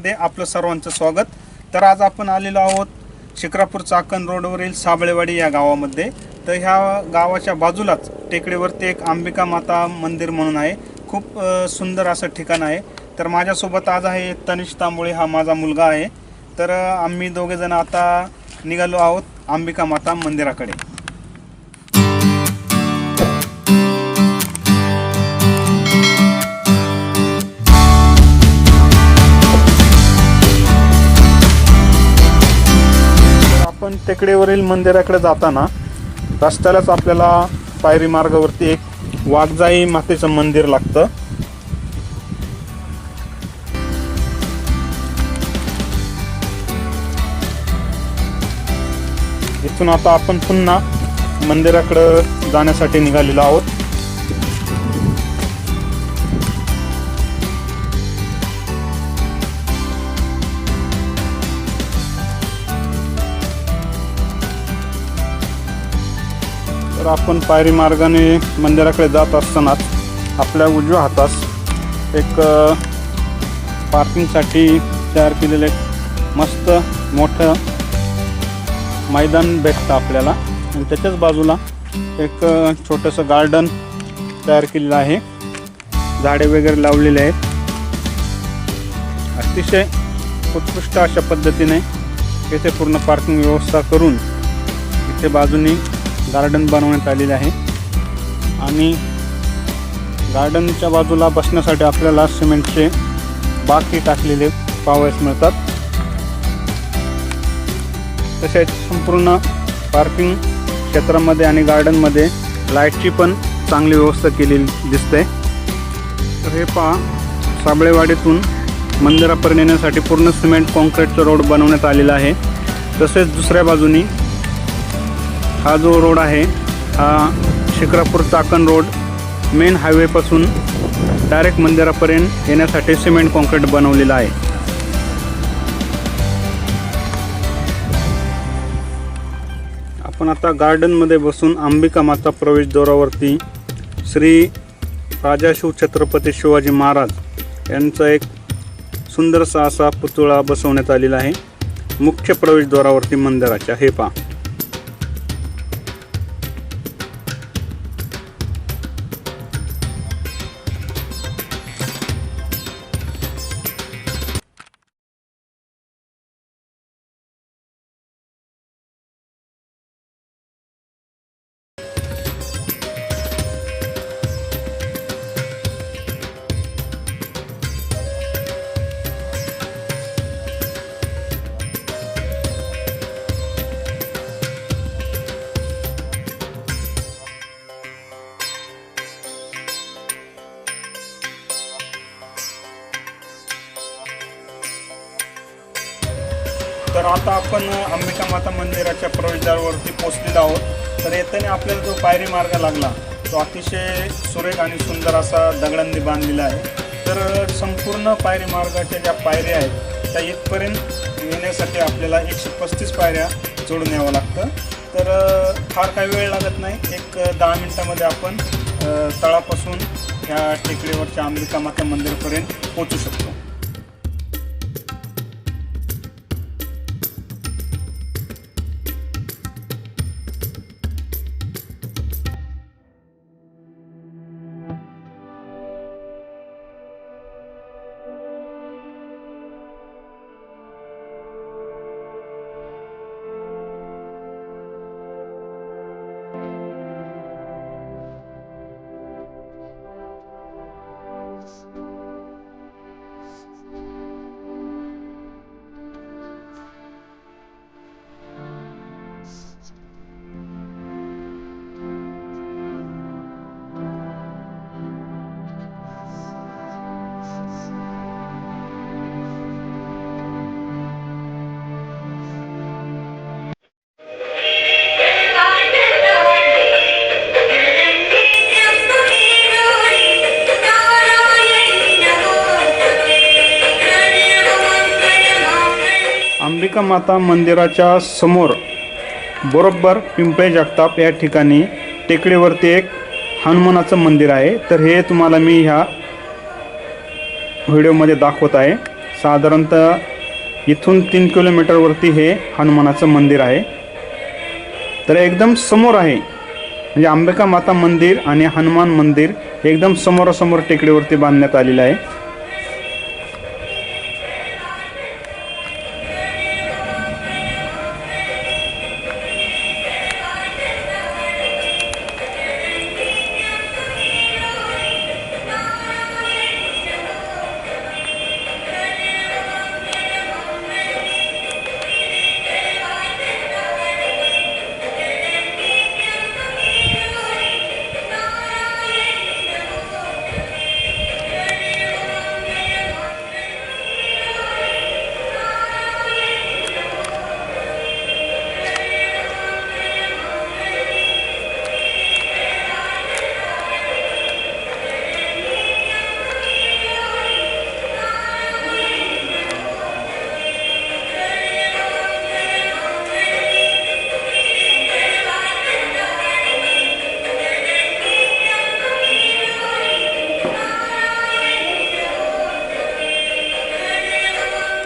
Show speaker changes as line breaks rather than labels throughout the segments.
मध्ये आपलं सर्वांचं स्वागत। तर आज आपण आलेलो आहोत शिक्रापूर चाकण रोडवरील साबळेवाडी या गावामध्ये। तर ह्या गावाच्या बाजूलाच टेकडीवरती एक अंबिका माता मंदिर म्हणून आहे। खूप सुंदर असं ठिकाण आहे। तर माझ्यासोबत आज आहे तनिष तांबोळे, हा माझा मुलगा आहे। तर आम्ही दोघे जण आता निघालो आहोत अंबिका माता मंदिराकडे। आपण टेकडीवरील मंदिराकडे जाताना रस्त्यालाच आपल्याला पायरी मार्गावरती एक वाघजाई मातेचं मंदिर लागतं। इथून आता आपण पुन्हा मंदिराकडे जाण्यासाठी निघालेलो आहोत। तर आपण पायरी मार्गाने मंदिराकडे जात असतानाच आपल्या उजव्या हातास एक पार्किंगसाठी तयार केलेले मस्त मोठं मैदान भेटतं आपल्याला, आणि त्याच्याच बाजूला एक छोटंसं गार्डन तयार केलेलं आहे। झाडे वगैरे लावलेले आहेत। अतिशय उत्कृष्ट अशा पद्धतीने इथे पूर्ण पार्किंग व्यवस्था करून इथे बाजूनी गार्डन बनवण्यात आलेले आहे। आणि गार्डनच्या बाजूला बसण्यासाठी आपल्याला सिमेंटचे बाकी टाकलेले पाहावयास मिळतात। तसेच संपूर्ण पार्किंग क्षेत्रामध्ये आणि गार्डनमध्ये लाईटची पण चांगली व्यवस्था केलेली दिसते। तर हे पहा, साबळेवाडीतून मंदिरापर्यंत येण्यासाठी पूर्ण सिमेंट कॉन्क्रीटचा रोड बनवण्यात आलेला आहे। तसेच दुसऱ्या बाजूनी हा जो रोड आहे हा शिक्रापूर चाकण रोड मेन हायवेपासून डायरेक्ट मंदिरापर्यंत येण्यासाठी सिमेंट कॉन्क्रीट बनवलेला आहे। आपण आता गार्डनमध्ये बसून अंबिका माता प्रवेशद्वारावरती श्री राजाशिव छत्रपती शिवाजी महाराज यांचा एक सुंदरसा असा पुतळा बसवण्यात आलेला आहे मुख्य प्रवेशद्वारावरती मंदिराच्या। हे पहा, तर आता आपण अंबिका माता मंदिराच्या प्रवेशद्वारावरती पोहोचलेलो आहोत। तर येताना आपल्याला जो पायरी मार्ग लागला तो अतिशय सुरेख आणि सुंदर असा दगडांनी बांधलेला आहे। तर संपूर्ण पायरी मार्गाच्या ज्या पायऱ्या आहेत त्या इथपर्यंत येण्यासाठी आपल्याला 135 पायऱ्या चढून यावं लागतं। तर फार काही वेळ लागत नाही, एक 10 मिनिटामध्ये आपण तळापासून ह्या टेकडीवरच्या अंबिका माता मंदिरापर्यंत पोहोचू शकतो। अंबिका माता मंदिराच्या समोर बरोबर पिंपळे जगताप या ठिकाणी टेकडीवरती एक हनुमानाचं मंदिर आहे। तर हे तुम्हाला मी ह्या व्हिडिओमध्ये दाखवत आहे। साधारणतः इथून 3 किलोमीटरवरती हे हनुमानाचं मंदिर आहे. तर एकदम समोर आहे, म्हणजे अंबिका माता मंदिर आणि हनुमान मंदिर एकदम समोरासमोर टेकडीवरती बांधण्यात आलेलं आहे.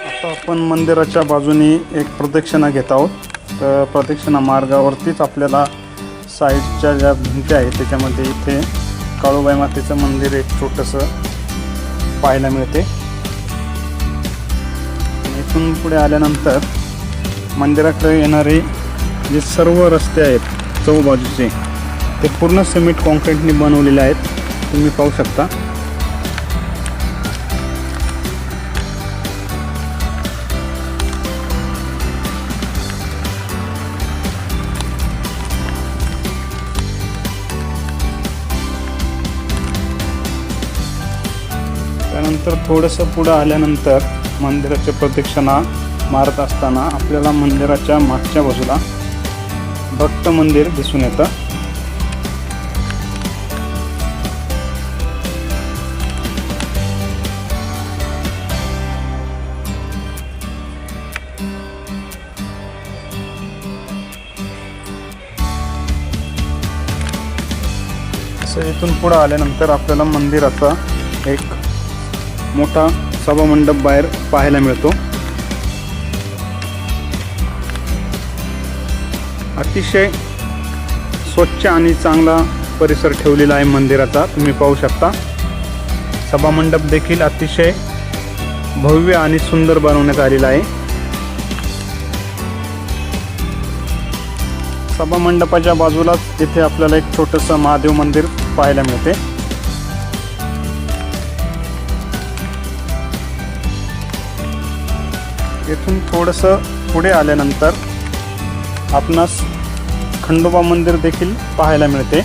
आता आपण मंदिराच्या बाजूने एक प्रदक्षिणा घेत आहोत. तर प्रदक्षिणा मार्गावरतीच आपल्याला साईडच्या ज्या भिंती आहेत त्याच्यामध्ये इथे काळूबाई मातेचं मंदिर एक छोटंसं पाहायला मिळते. इथून पुढे आल्यानंतर मंदिराकडे येणारे जे सर्व रस्ते आहेत चौबाजूचे ते पूर्ण सिमेंट कॉन्क्रीटने बनवलेले आहेत, तुम्ही पाहू शकता. त्यानंतर थोडंसं पुढं आल्यानंतर मंदिराच्या प्रदक्षिणा मारत असताना आपल्याला मंदिराच्या मागच्या बाजूला भक्त मंदिर दिसून येतं. असं इथून पुढं आल्यानंतर आपल्याला मंदिराचा एक मोठा सभामंडप बाहेर पाहायला मिळतो. अतिशय स्वच्छ आणि चांगला परिसर ठेवलेला आहे मंदिराचा, तुम्ही पाहू शकता. सभामंडप देखील अतिशय भव्य आणि सुंदर बनवण्यात आलेला आहे. सभामंडपाच्या बाजूलाच इथे आपल्याला एक छोटंसं महादेव मंदिर पाहायला मिळते. येथून थोडंसं पुढे आल्यानंतर आपणास खंडोबा मंदिर देखील पाहायला मिळते.